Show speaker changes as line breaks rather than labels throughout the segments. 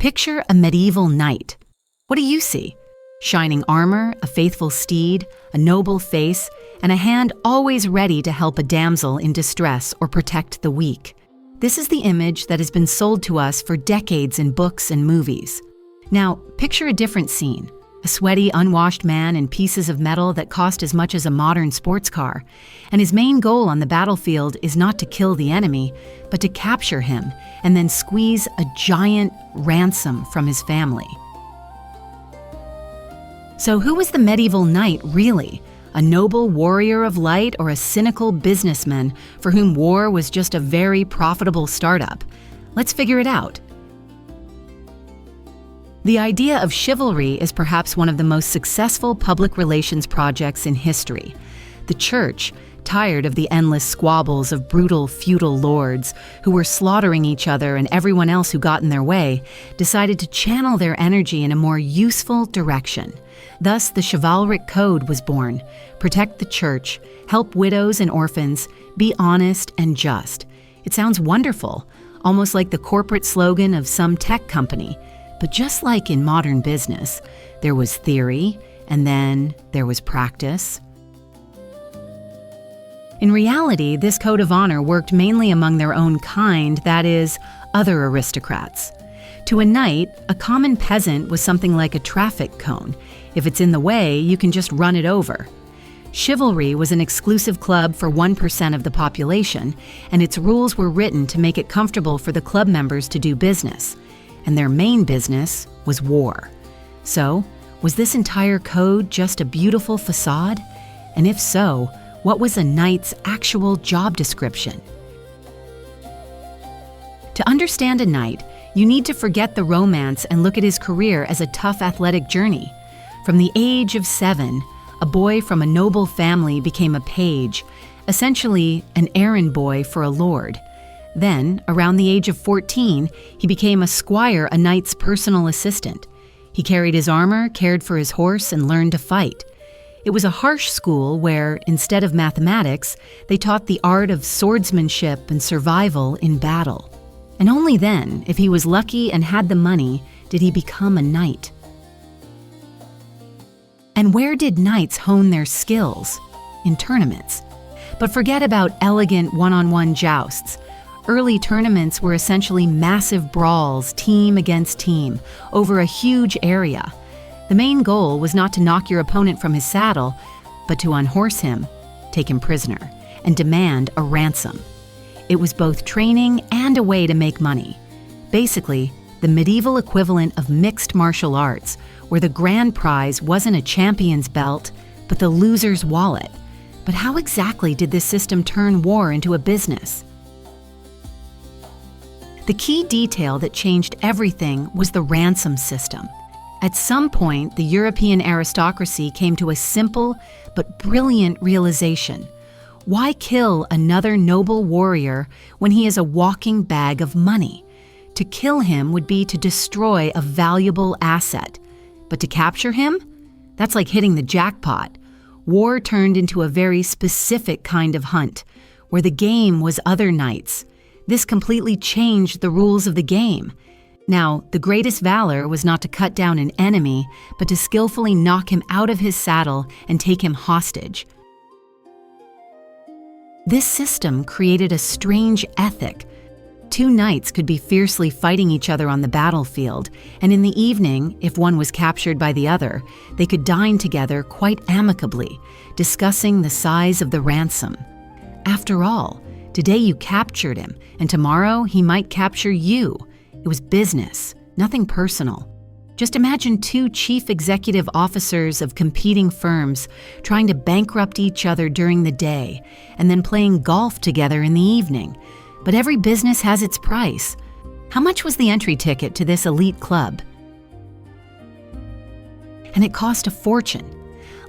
Picture a medieval knight. What do you see? Shining armor, a faithful steed, a noble face, and a hand always ready to help a damsel in distress or protect the weak. This is the image that has been sold to us for decades in books and movies. Now, picture a different scene. A sweaty, unwashed man in pieces of metal that cost as much as a modern sports car. And his main goal on the battlefield is not to kill the enemy, but to capture him and then squeeze a giant ransom from his family. So who was the medieval knight really? A noble warrior of light or a cynical businessman for whom war was just a very profitable startup? Let's figure it out. The idea of chivalry is perhaps one of the most successful public relations projects in history. The church, tired of the endless squabbles of brutal feudal lords who were slaughtering each other and everyone else who got in their way, decided to channel their energy in a more useful direction. Thus, the chivalric code was born. Protect the church, help widows and orphans, be honest and just. It sounds wonderful, almost like the corporate slogan of some tech company. But just like in modern business, there was theory, and then there was practice. In reality, this code of honor worked mainly among their own kind, that is, other aristocrats. To a knight, a common peasant was something like a traffic cone. If it's in the way, you can just run it over. Chivalry was an exclusive club for 1% of the population, and its rules were written to make it comfortable for the club members to do business. And their main business was war. So, was this entire code just a beautiful facade? And if so, what was a knight's actual job description? To understand a knight, you need to forget the romance and look at his career as a tough athletic journey. From the age of 7, a boy from a noble family became a page, essentially an errand boy for a lord. Then, around the age of 14, he became a squire, a knight's personal assistant. He carried his armor, cared for his horse, and learned to fight. It was a harsh school where, instead of mathematics, they taught the art of swordsmanship and survival in battle. And only then, if he was lucky and had the money, did he become a knight. And where did knights hone their skills? In tournaments. But forget about elegant one-on-one jousts. Early tournaments were essentially massive brawls, team against team, over a huge area. The main goal was not to knock your opponent from his saddle, but to unhorse him, take him prisoner, and demand a ransom. It was both training and a way to make money. Basically, the medieval equivalent of mixed martial arts, where the grand prize wasn't a champion's belt, but the loser's wallet. But how exactly did this system turn war into a business? The key detail that changed everything was the ransom system. At some point, the European aristocracy came to a simple but brilliant realization. Why kill another noble warrior when he is a walking bag of money? To kill him would be to destroy a valuable asset. But to capture him? That's like hitting the jackpot. War turned into a very specific kind of hunt, where the game was other knights. This completely changed the rules of the game. Now, the greatest valor was not to cut down an enemy, but to skillfully knock him out of his saddle and take him hostage. This system created a strange ethic. Two knights could be fiercely fighting each other on the battlefield, and in the evening, if one was captured by the other, they could dine together quite amicably, discussing the size of the ransom. After all, today you captured him, and tomorrow he might capture you. It was business, nothing personal. Just imagine two chief executive officers of competing firms trying to bankrupt each other during the day and then playing golf together in the evening. But every business has its price. How much was the entry ticket to this elite club? And it cost a fortune.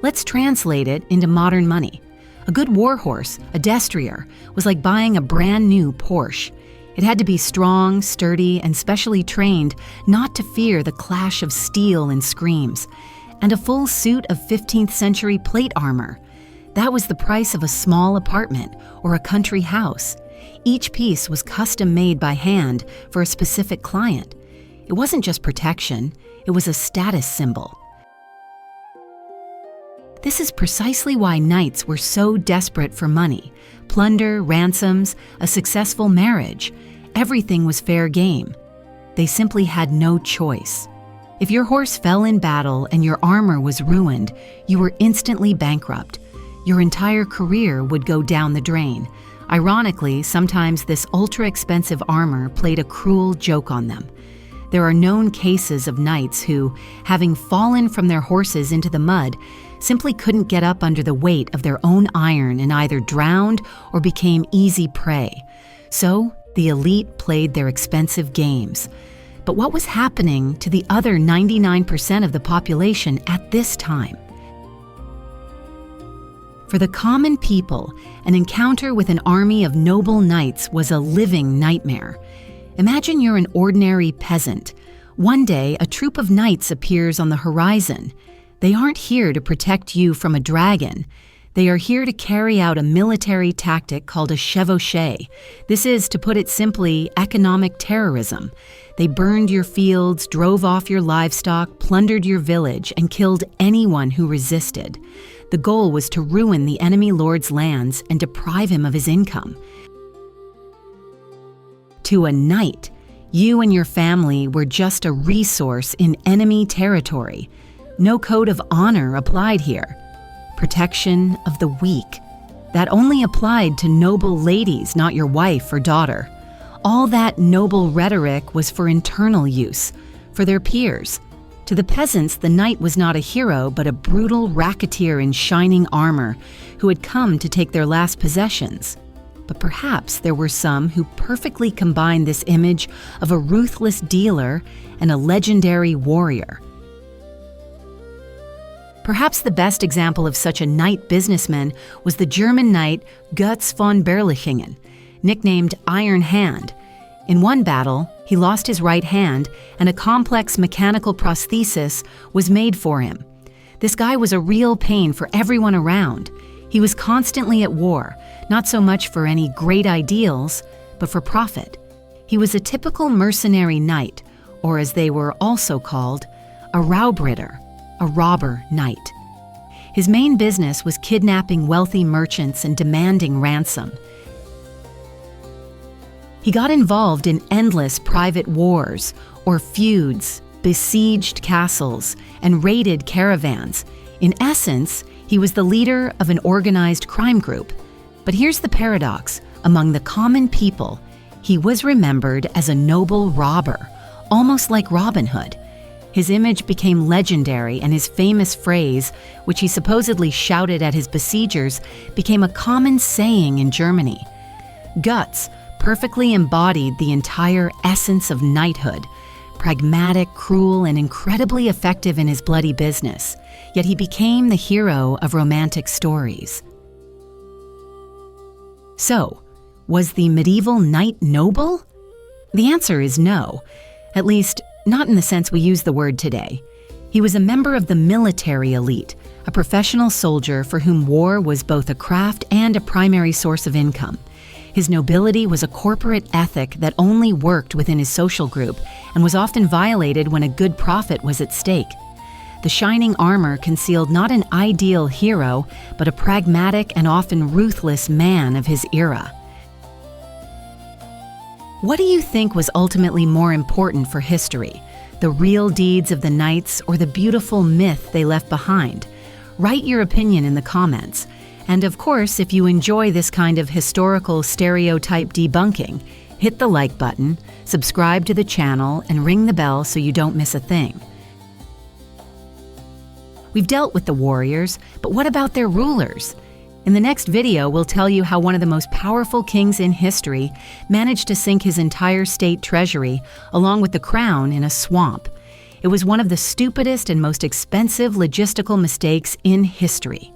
Let's translate it into modern money. A good warhorse, a destrier, was like buying a brand new Porsche. It had to be strong, sturdy, and specially trained not to fear the clash of steel and screams, and a full suit of 15th century plate armor. That was the price of a small apartment or a country house. Each piece was custom made by hand for a specific client. It wasn't just protection, it was a status symbol. This is precisely why knights were so desperate for money. Plunder, ransoms, a successful marriage. Everything was fair game. They simply had no choice. If your horse fell in battle and your armor was ruined, you were instantly bankrupt. Your entire career would go down the drain. Ironically, sometimes this ultra-expensive armor played a cruel joke on them. There are known cases of knights who, having fallen from their horses into the mud, simply couldn't get up under the weight of their own iron and either drowned or became easy prey. So, the elite played their expensive games. But what was happening to the other 99% of the population at this time? For the common people, an encounter with an army of noble knights was a living nightmare. Imagine you're an ordinary peasant. One day, a troop of knights appears on the horizon. They aren't here to protect you from a dragon. They are here to carry out a military tactic called a chevauchée. This is, to put it simply, economic terrorism. They burned your fields, drove off your livestock, plundered your village, and killed anyone who resisted. The goal was to ruin the enemy lord's lands and deprive him of his income. To a knight, you and your family were just a resource in enemy territory. No code of honor applied here. Protection of the weak. That only applied to noble ladies, not your wife or daughter. All that noble rhetoric was for internal use, for their peers. To the peasants, the knight was not a hero, but a brutal racketeer in shining armor who had come to take their last possessions. But perhaps there were some who perfectly combined this image of a ruthless dealer and a legendary warrior. Perhaps the best example of such a knight businessman was the German knight Götz von Berlichingen, nicknamed Iron Hand. In one battle, he lost his right hand, and a complex mechanical prosthesis was made for him. This guy was a real pain for everyone around. He was constantly at war, not so much for any great ideals, but for profit. He was a typical mercenary knight, or as they were also called, a Raubritter, a robber knight. His main business was kidnapping wealthy merchants and demanding ransom. He got involved in endless private wars or feuds, besieged castles, and raided caravans. In essence, he was the leader of an organized crime group. But here's the paradox. Among the common people, he was remembered as a noble robber, almost like Robin Hood. His image became legendary, and his famous phrase, which he supposedly shouted at his besiegers, became a common saying in Germany. Götz perfectly embodied the entire essence of knighthood, pragmatic, cruel, and incredibly effective in his bloody business, yet he became the hero of romantic stories. So, was the medieval knight noble? The answer is no, at least not in the sense we use the word today. He was a member of the military elite, a professional soldier for whom war was both a craft and a primary source of income. His nobility was a corporate ethic that only worked within his social group and was often violated when a good profit was at stake. The shining armor concealed not an ideal hero, but a pragmatic and often ruthless man of his era. What do you think was ultimately more important for history, the real deeds of the knights or the beautiful myth they left behind? Write your opinion in the comments. And of course, if you enjoy this kind of historical stereotype debunking, hit the like button, subscribe to the channel, and ring the bell so you don't miss a thing. We've dealt with the warriors, but what about their rulers? In the next video, we'll tell you how one of the most powerful kings in history managed to sink his entire state treasury, along with the crown, in a swamp. It was one of the stupidest and most expensive logistical mistakes in history.